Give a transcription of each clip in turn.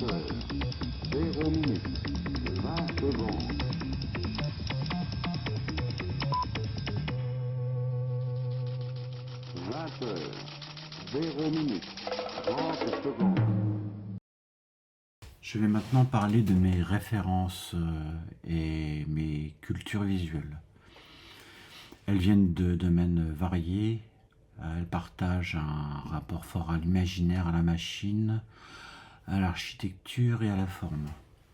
heures, 0 minutes, 20 secondes. 20 heures, 0 minutes, 30 secondes. Je vais maintenant parler de mes références et mes cultures visuelles. Elles viennent de domaines variés. Elles partagent un rapport fort à l'imaginaire, à la machine, à l'architecture et à la forme.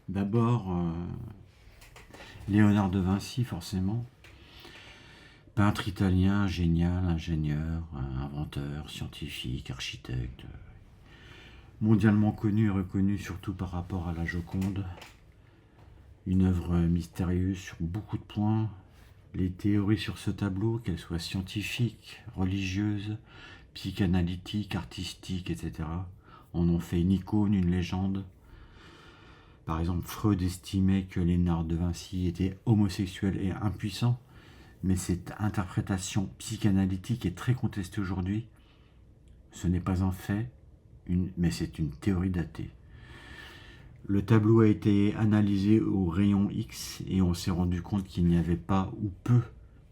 D'abord, Léonard de Vinci, forcément. Peintre italien, génial, ingénieur, inventeur, scientifique, architecte. Mondialement connu et reconnu surtout par rapport à la Joconde. Une œuvre mystérieuse sur beaucoup de points. Les théories sur ce tableau, qu'elles soient scientifiques, religieuses, psychanalytiques, artistiques, etc., en ont fait une icône, une légende. Par exemple, Freud estimait que Léonard de Vinci était homosexuel et impuissant, mais cette interprétation psychanalytique est très contestée aujourd'hui. Ce n'est pas un fait, mais c'est une théorie datée. Le tableau a été analysé au rayon X et on s'est rendu compte qu'il n'y avait pas ou peu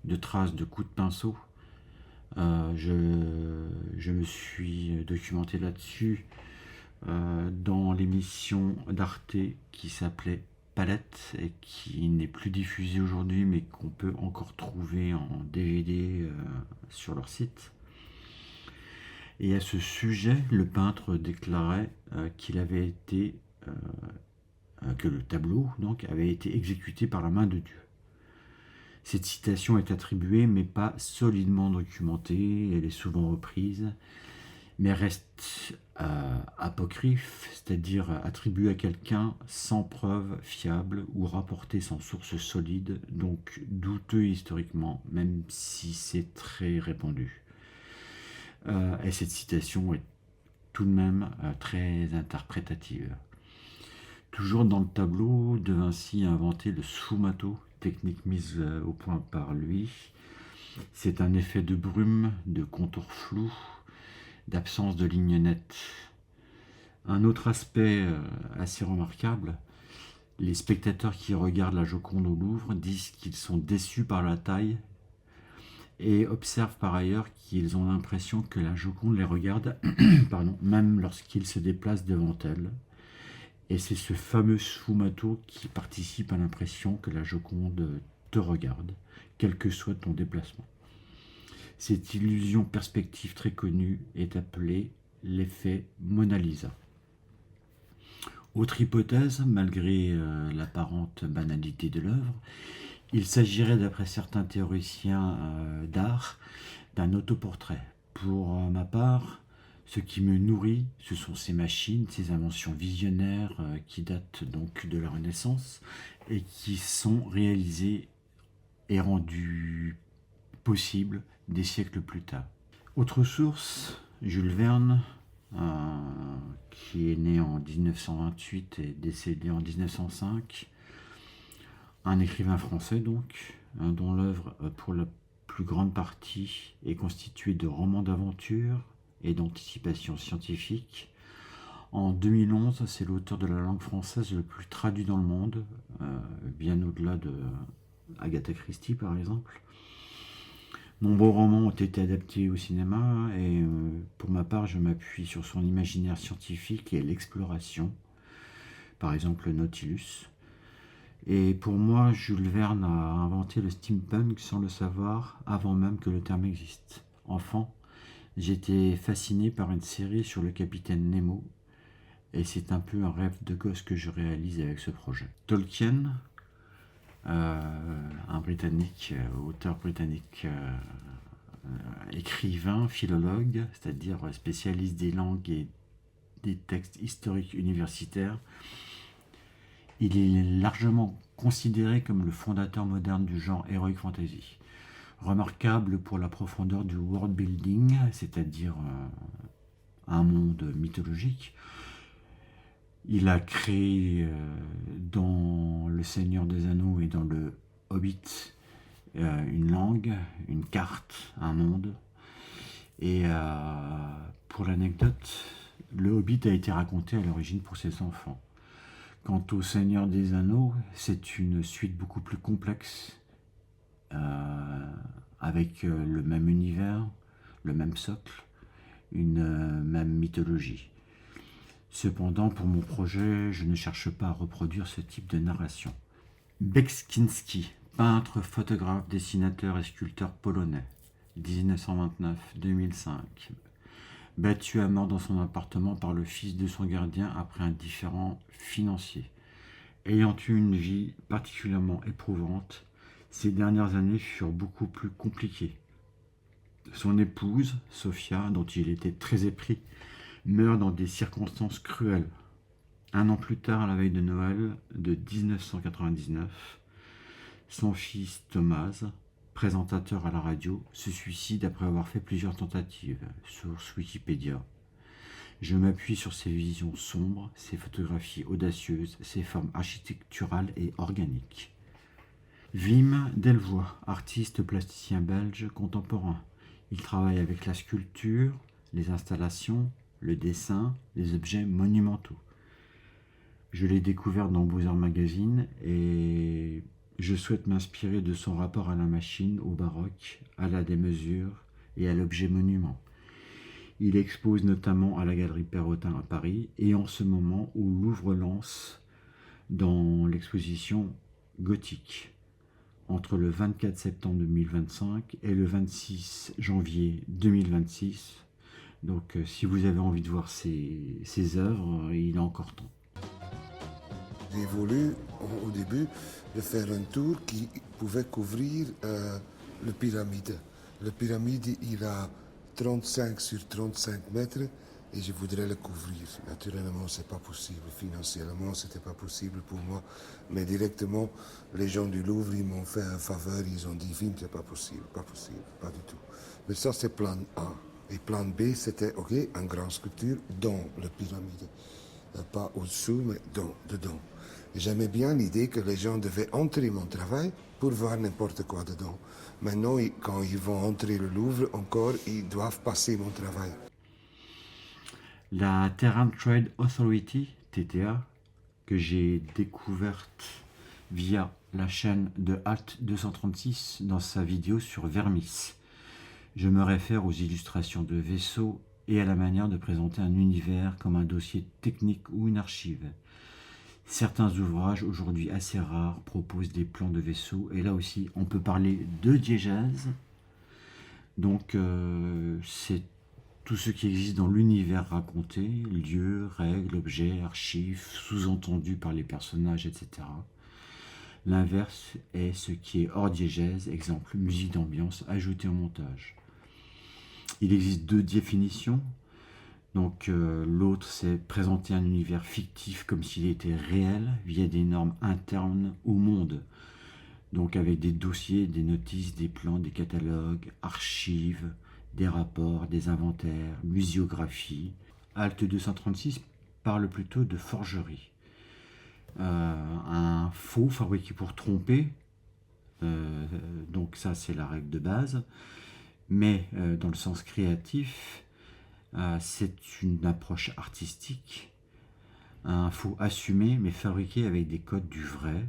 de traces de coups de pinceau. Je me suis documenté là-dessus dans l'émission d'Arte qui s'appelait Palette et qui n'est plus diffusée aujourd'hui mais qu'on peut encore trouver en DVD sur leur site. Et à ce sujet, le peintre déclarait qu'il avait été que le tableau donc avait été exécuté par la main de Dieu. Cette citation est attribuée mais pas solidement documentée, elle est souvent reprise, mais reste apocryphe, c'est-à-dire attribuée à quelqu'un sans preuve fiable ou rapportée sans source solide, donc douteux historiquement, même si c'est très répandu. Et cette citation est tout de même très interprétative. Toujours dans le tableau, De Vinci a inventé le sfumato, technique mise au point par lui. C'est un effet de brume, de contours flous, d'absence de lignes nettes. Un autre aspect assez remarquable, les spectateurs qui regardent la Joconde au Louvre disent qu'ils sont déçus par la taille et observent par ailleurs qu'ils ont l'impression que la Joconde les regarde, même lorsqu'ils se déplacent devant elle. Et c'est ce fameux sfumato qui participe à l'impression que la Joconde te regarde, quel que soit ton déplacement. Cette illusion perspective très connue est appelée l'effet Mona Lisa. Autre hypothèse, malgré l'apparente banalité de l'œuvre, il s'agirait, d'après certains théoriciens d'art, d'un autoportrait. Pour ma part, ce qui me nourrit, ce sont ces machines, ces inventions visionnaires qui datent donc de la Renaissance et qui sont réalisées et rendues possibles des siècles plus tard. Autre source, Jules Verne, qui est né en 1928 et décédé en 1905, un écrivain français donc, dont l'œuvre pour la plus grande partie est constituée de romans d'aventure et d'anticipation scientifique. En 2011, c'est l'auteur de la langue française le plus traduit dans le monde, bien au-delà de Agatha Christie par exemple. Nombreux romans ont été adaptés au cinéma et pour ma part, je m'appuie sur son imaginaire scientifique et l'exploration, par exemple le Nautilus. Et pour moi, Jules Verne a inventé le steampunk sans le savoir, avant même que le terme existe. Enfant, j'étais fasciné par une série sur le capitaine Nemo, et c'est un peu un rêve de gosse que je réalise avec ce projet. Tolkien, un Britannique, auteur britannique, écrivain, philologue, c'est-à-dire spécialiste des langues et des textes historiques universitaires. Il est largement considéré comme le fondateur moderne du genre heroic fantasy. Remarquable pour la profondeur du world building, c'est-à-dire un monde mythologique. Il a créé dans Le Seigneur des Anneaux et dans le Hobbit une langue, une carte, un monde. Et pour l'anecdote, Le Hobbit a été raconté à l'origine pour ses enfants. Quant au Seigneur des Anneaux, c'est une suite beaucoup plus complexe, avec le même univers, le même socle, une même mythologie. Cependant, pour mon projet, je ne cherche pas à reproduire ce type de narration. Beksinski, peintre, photographe, dessinateur et sculpteur polonais, 1929-2005. Battu à mort dans son appartement par le fils de son gardien après un différend financier. Ayant eu une vie particulièrement éprouvante, ces dernières années furent beaucoup plus compliquées. Son épouse, Sofia, dont il était très épris, meurt dans des circonstances cruelles. Un an plus tard, à la veille de Noël de 1999, son fils Thomas, présentateur à la radio, se suicide après avoir fait plusieurs tentatives, source Wikipédia. Je m'appuie sur ses visions sombres, ses photographies audacieuses, ses formes architecturales et organiques. Wim Delvoye, artiste plasticien belge contemporain. Il travaille avec la sculpture, les installations, le dessin, les objets monumentaux. Je l'ai découvert dans Beaux-Arts Magazine et je souhaite m'inspirer de son rapport à la machine, au baroque, à la démesure et à l'objet monument. Il expose notamment à la Galerie Perrotin à Paris et en ce moment au Louvre-Lens dans l'exposition Gothique entre le 24 septembre 2025 et le 26 janvier 2026. Donc si vous avez envie de voir ses œuvres, il est encore temps. J'ai voulu au début de faire un tour qui pouvait couvrir le pyramide. Le pyramide, il a 35 sur 35 mètres et je voudrais le couvrir. Naturellement, c'est pas possible. Financièrement, c'était pas possible pour moi. Mais directement, les gens du Louvre, ils m'ont fait un faveur. Ils ont dit, Wim, c'est pas possible, pas du tout. Mais ça, c'est plan A. Et plan B, c'était, ok, une grande sculpture dans le pyramide. Pas au-dessous, mais dedans. J'aimais bien l'idée que les gens devaient entrer mon travail pour voir n'importe quoi dedans. Maintenant, quand ils vont entrer le Louvre, encore, ils doivent passer mon travail. La Terran Trade Authority, TTA, que j'ai découverte via la chaîne de Alt 236 dans sa vidéo sur Vermis. Je me réfère aux illustrations de vaisseaux et à la manière de présenter un univers comme un dossier technique ou une archive. Certains ouvrages, aujourd'hui assez rares, proposent des plans de vaisseaux, et là aussi, on peut parler de diégèse. Donc, c'est tout ce qui existe dans l'univers raconté, lieux, règles, objets, archives, sous-entendus par les personnages, etc. L'inverse est ce qui est hors diégèse, exemple musique d'ambiance ajoutée au montage. Il existe deux définitions. Donc l'autre, c'est présenter un univers fictif comme s'il était réel via des normes internes au monde. Donc avec des dossiers, des notices, des plans, des catalogues, archives, des rapports, des inventaires, muséographie. Alt 236 parle plutôt de forgerie. Un faux fabriqué pour tromper, donc ça c'est la règle de base, mais dans le sens créatif, c'est une approche artistique, un faux assumé mais fabriqué avec des codes du vrai,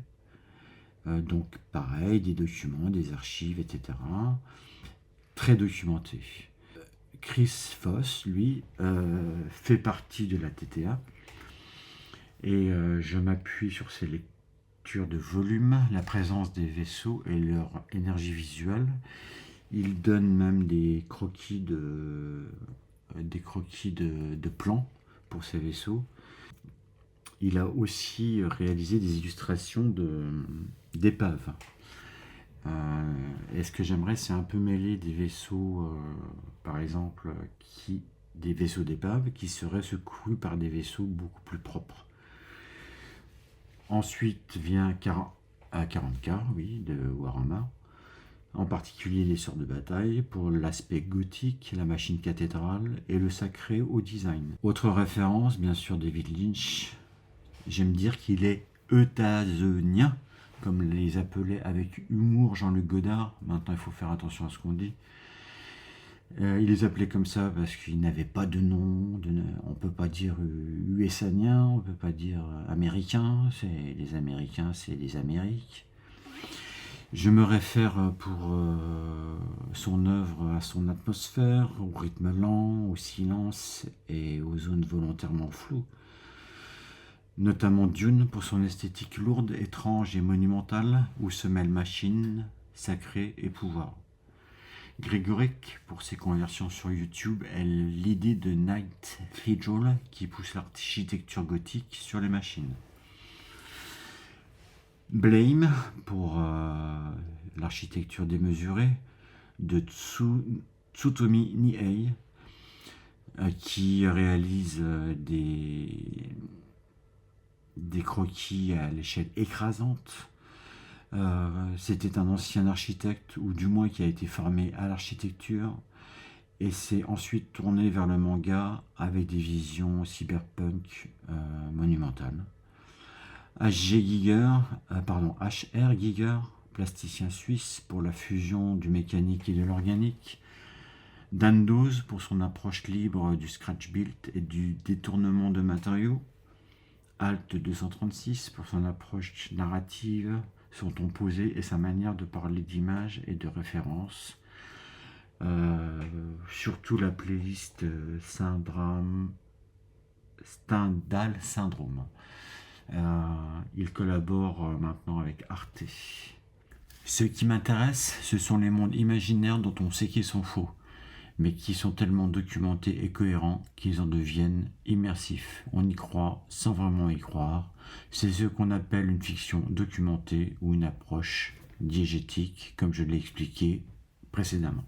donc pareil, des documents, des archives, etc. Très documenté. Chris Foss, lui, fait partie de la TTA et je m'appuie sur ses lectures de volume, la présence des vaisseaux et leur énergie visuelle. Il donne même des croquis de plans pour ces vaisseaux. Il a aussi réalisé des illustrations d'épaves. Et ce que j'aimerais, c'est un peu mêler des vaisseaux, par exemple, des vaisseaux d'épave qui seraient secourus par des vaisseaux beaucoup plus propres. Ensuite vient 40K, oui, de Warhammer. En particulier les sorts de bataille, pour l'aspect gothique, la machine cathédrale et le sacré au design. Autre référence, bien sûr, David Lynch. J'aime dire qu'il est euthasonien, comme les appelait avec humour Jean-Luc Godard. Maintenant, il faut faire attention à ce qu'on dit. Il les appelait comme ça parce qu'ils n'avaient pas de nom, on ne peut pas dire USanien, on ne peut pas dire américain, c'est les Américains, c'est les Amériques. Je me réfère pour son œuvre à son atmosphère, au rythme lent, au silence et aux zones volontairement floues. Notamment Dune pour son esthétique lourde, étrange et monumentale, où se mêlent machine, sacré et pouvoir. Gregoric, pour ses conversions sur YouTube, est l'idée de Night Cathedral qui pousse l'architecture gothique sur les machines. Blame, pour l'architecture démesurée, de Tsutomi Nihei, qui réalise des croquis à l'échelle écrasante. C'était un ancien architecte, ou du moins qui a été formé à l'architecture, et s'est ensuite tourné vers le manga avec des visions cyberpunk monumentales. HR Giger, plasticien suisse pour la fusion du mécanique et de l'organique. Dan Dose pour son approche libre du scratch build et du détournement de matériaux. Alt 236 pour son approche narrative, son ton posé et sa manière de parler d'images et de références. Surtout la playlist Stendhal Syndrome. Il collabore maintenant avec Arte. Ce qui m'intéresse, ce sont les mondes imaginaires dont on sait qu'ils sont faux, mais qui sont tellement documentés et cohérents qu'ils en deviennent immersifs. On y croit sans vraiment y croire. C'est ce qu'on appelle une fiction documentée ou une approche diégétique, comme je l'ai expliqué précédemment.